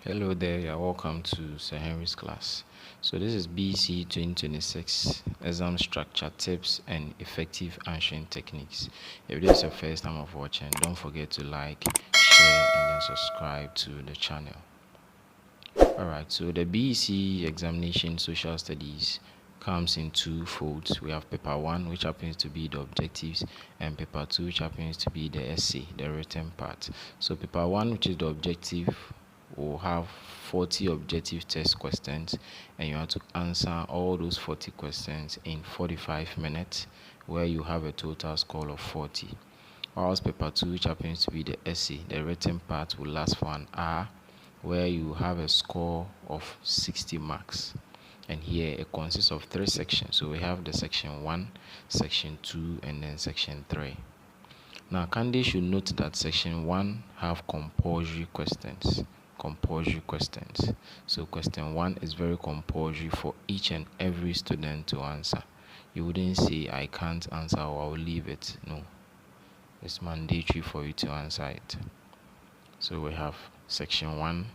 Hello there, you're welcome to Sir Henry's class. So this is BECE 2026 exam structure tips and effective answering techniques. If this is your first time of watching, don't forget to like, share and then subscribe to the channel. Alright, so the BECE examination social studies comes in two folds. We have paper 1, which happens to be the objectives, and paper 2, which happens to be the essay, the written part. So paper 1, which is the objective, will have 40 objective test questions, and you have to answer all those 40 questions in 45 minutes, where you have a total score of 40. Whilst paper 2, which happens to be the essay, the written part, will last for an hour, where you have a score of 60 marks. And here it consists of 3 sections. So we have the section 1, section 2, and then section 3. Now candidates should note that section 1 have compulsory questions. So question 1 is very compulsory for each and every student to answer. You wouldn't say I can't answer or I'll leave it. No, it's mandatory for you to answer it. So we have section 1,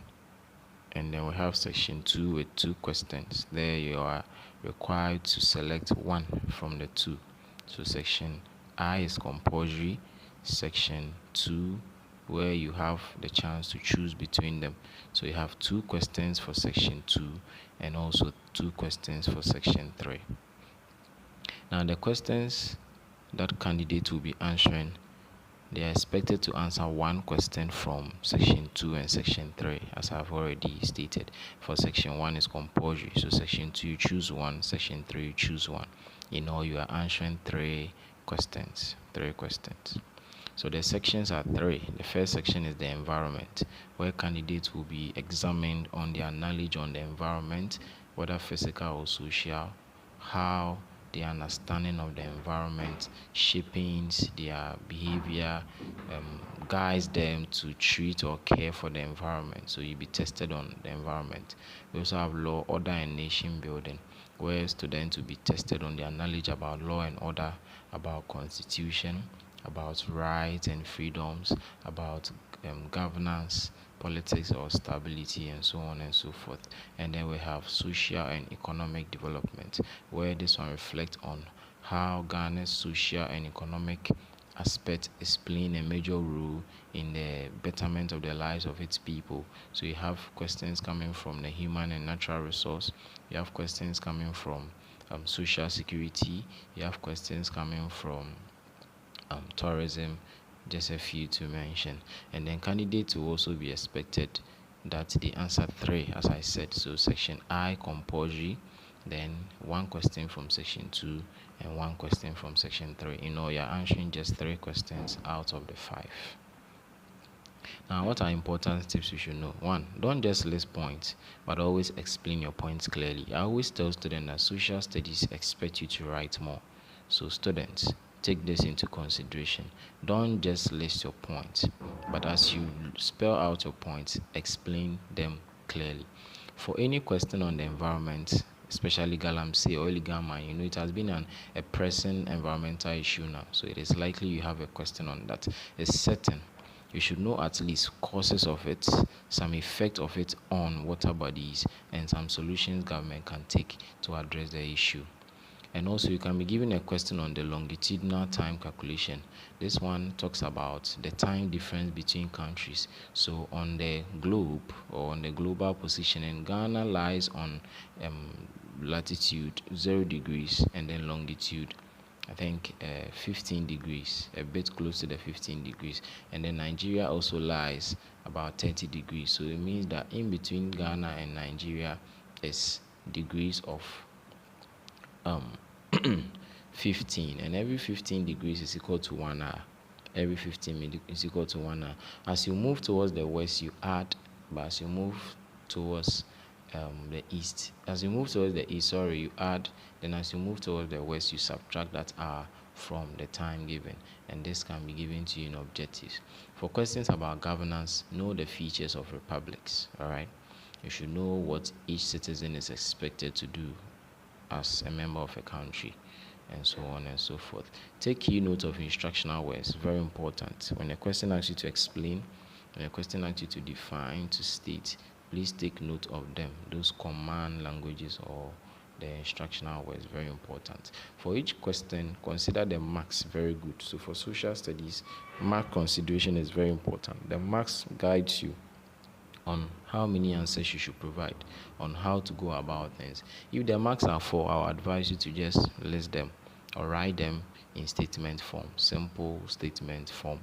and then we have section 2 with 2 questions. There you are required to select one from the 2. So section I is compulsory, section 2 where you have the chance to choose between them. So you have 2 questions for section 2 and also 2 questions for section 3. Now the questions that candidate will be answering, they are expected to answer 1 question from section 2 and section 3, as I've already stated. For section 1 is compulsory, so section 2 you choose 1, section 3 you choose 1. In all, you are answering 3 questions. So the sections are 3. The first section is the environment, where candidates will be examined on their knowledge on the environment, whether physical or social, how the understanding of the environment shapes their behavior, guides them to treat or care for the environment. So you'll be tested on the environment. We also have law, order, and nation building, where students will be tested on their knowledge about law and order, about constitution, about rights and freedoms, about governance, politics or stability, and so on and so forth. And then we have social and economic development, where this one reflects on how Ghana's social and economic aspect is playing a major role in the betterment of the lives of its people. So you have questions coming from the human and natural resource, you have questions coming from social security, you have questions coming from tourism, just a few to mention. And then candidates will also be expected that they answer 3, as I said. So section I compulsory, then 1 question from section 2 and 1 question from section 3. You're answering just 3 questions out of the 5. Now, what are important tips you should know? 1, don't just list points, but always explain your points clearly. I always tell students that social studies expect you to write more. So students, take this into consideration. Don't just list your points, but as you spell out your points, explain them clearly. For any question on the environment, especially galamsey or illegal mine, it has been a pressing environmental issue now, so it is likely you have a question on that. It's certain you should know at least causes of it, some effect of it on water bodies, and some solutions government can take to address the issue. And also you can be given a question on the longitudinal time calculation. This one talks about the time difference between countries. So on the globe, or on the global positioning, Ghana lies on latitude 0 degrees, and then longitude I think 15 degrees, a bit close to the 15 degrees. And then Nigeria also lies about 30 degrees. So it means that in between Ghana and Nigeria is degrees of 15, and every 15 degrees is equal to 1 hour. Every 15 is equal to 1 hour. As you move towards the west, you add, but as you move towards the east, you add. Then as you move towards the west, you subtract that hour from the time given, and this can be given to you in objectives. For questions about governance, know the features of republics. All right, you should know what each citizen is expected to do as a member of a country, and so on and so forth. Take key note of instructional words, very important. When a question asks you to explain, when a question asks you to define, to state, Please take note of them. Those command languages or the instructional words, very important. For each question, consider the marks very good. So for social studies, mark consideration is very important. The marks guides you on how many answers you should provide, on how to go about things. If the marks are 4, I'll advise you to just list them or write them in statement form, simple statement form.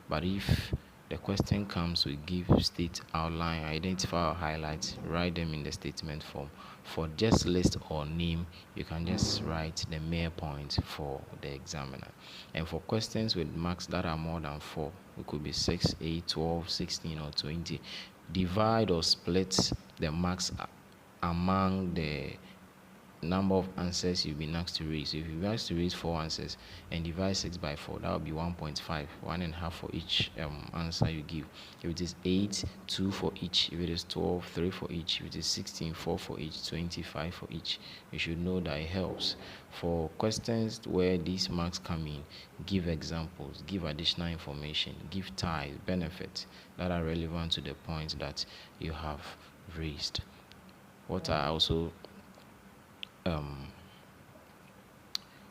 But if the question comes with give, state, outline, identify or highlight, write them in the statement form. For just list or name, you can just write the mere point for the examiner. And for questions with marks that are more than 4, it could be 6, 8, 12, 16, or 20, divide or split the marks among the number of answers you've been asked to raise. So if you've been asked to raise 4 answers and divide 6 by 4, that would be 1.5, 1.5 for each answer you give. If it is 8, 2 for each. If it is 12, 3 for each. If it is 16, 4 for each. 25 for each. You should know that it helps. For questions where these marks come in, give examples, give additional information, give ties, benefits that are relevant to the points that you have raised. What are also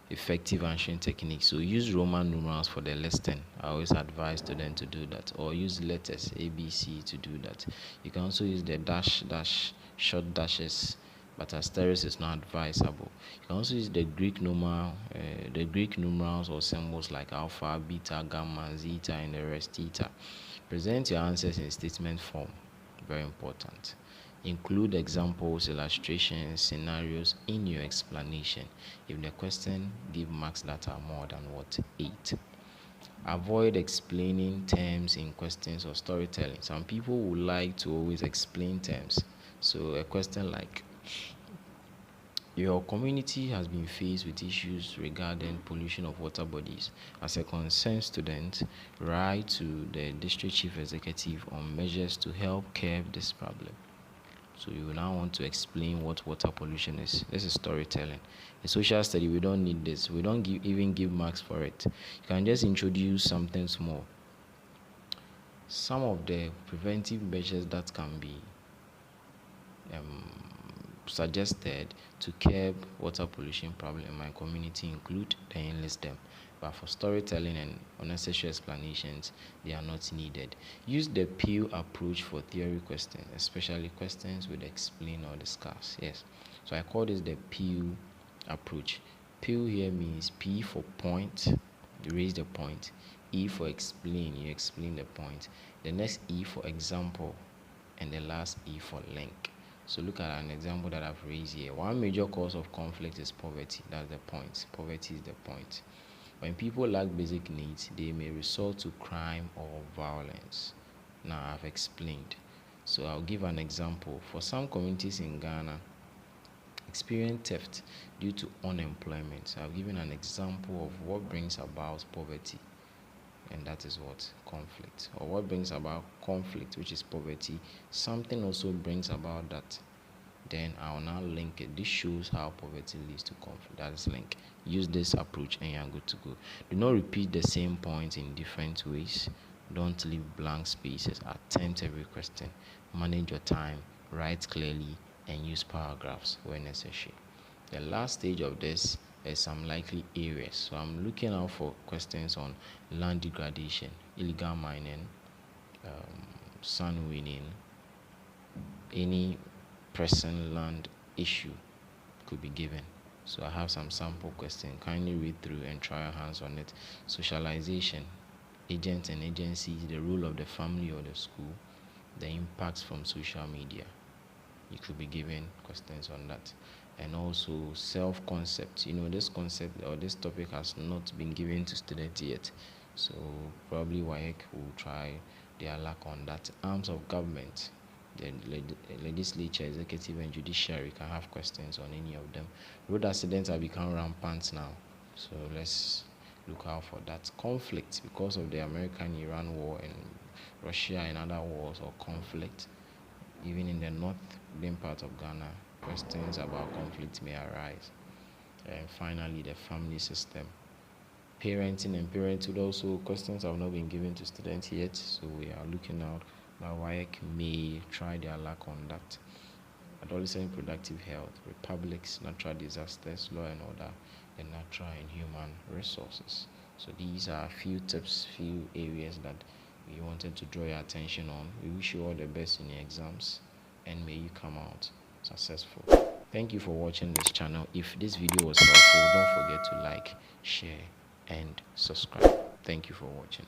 effective answering techniques? So use Roman numerals for the listing. I always advise students to do that, or use letters ABC to do that. You can also use the dash, short dashes, but asterisk is not advisable. You can also use the Greek numerals or symbols like alpha, beta, gamma, zeta, and the rest, theta. Present your answers in statement form. Very important. Include examples, illustrations, scenarios in your explanation. If the question give marks that are more than 8. Avoid explaining terms in questions or storytelling. Some people would like to always explain terms. So a question like, your community has been faced with issues regarding pollution of water bodies. As a concerned student, write to the district chief executive on measures to help curb this problem. So you now want to explain what water pollution is. This is storytelling. In social study, we don't need this. We don't even give marks for it. You can just introduce something small. Some of the preventive measures that can be suggested to curb water pollution problem in my community include, then list them. But for storytelling and unnecessary explanations, they are not needed. Use the peel approach for theory questions, especially questions with explain or discuss. Yes. So I call this the peel approach. Peel here means P for point, you raise the point. E for explain, you explain the point. The next E for example, and the last E for link. So look at an example that I've raised here. One major cause of conflict is poverty. That's the point. Poverty is the point. When people lack basic needs, they may resort to crime or violence. Now I've explained. So I'll give an example. For some communities in Ghana, experience theft due to unemployment. So I've given an example of what brings about poverty, and that is what? Conflict. Or what brings about conflict, which is poverty. Something also brings about that. Then I'll now link it. This shows how poverty leads to conflict. That is link. Use this approach and you're good to go. Do not repeat the same points in different ways. Don't leave blank spaces. Attempt every question. Manage your time. Write clearly and use paragraphs where necessary. The last stage of this is some likely areas. So I'm looking out for questions on land degradation, illegal mining, sun winning, any pressing land issue could be given. So I have some sample questions. Kindly read through and try your hands on it. Socialization, agents and agencies, the role of the family or the school, the impacts from social media. You could be given questions on that. And also self-concept. This concept or this topic has not been given to students yet. So probably WAEC will try their luck on that. Arms of government. The legislature, executive, and judiciary can have questions on any of them. Road accidents have become rampant now, so let's look out for that. Conflict, because of the American-Iran war and Russia and other wars or conflict, even in the northern part of Ghana, questions about conflict may arise. And finally, the family system. Parenting and parenthood, also questions have not been given to students yet, so we are looking out but WAEC may try their luck on that. Adolescent productive health, republics, natural disasters, law and order, and natural and human resources. So these are a few tips, few areas that we wanted to draw your attention on. We wish you all the best in your exams, and may you come out successful. Thank you for watching this channel. If this video was helpful, don't forget to like, share, and subscribe. Thank you for watching.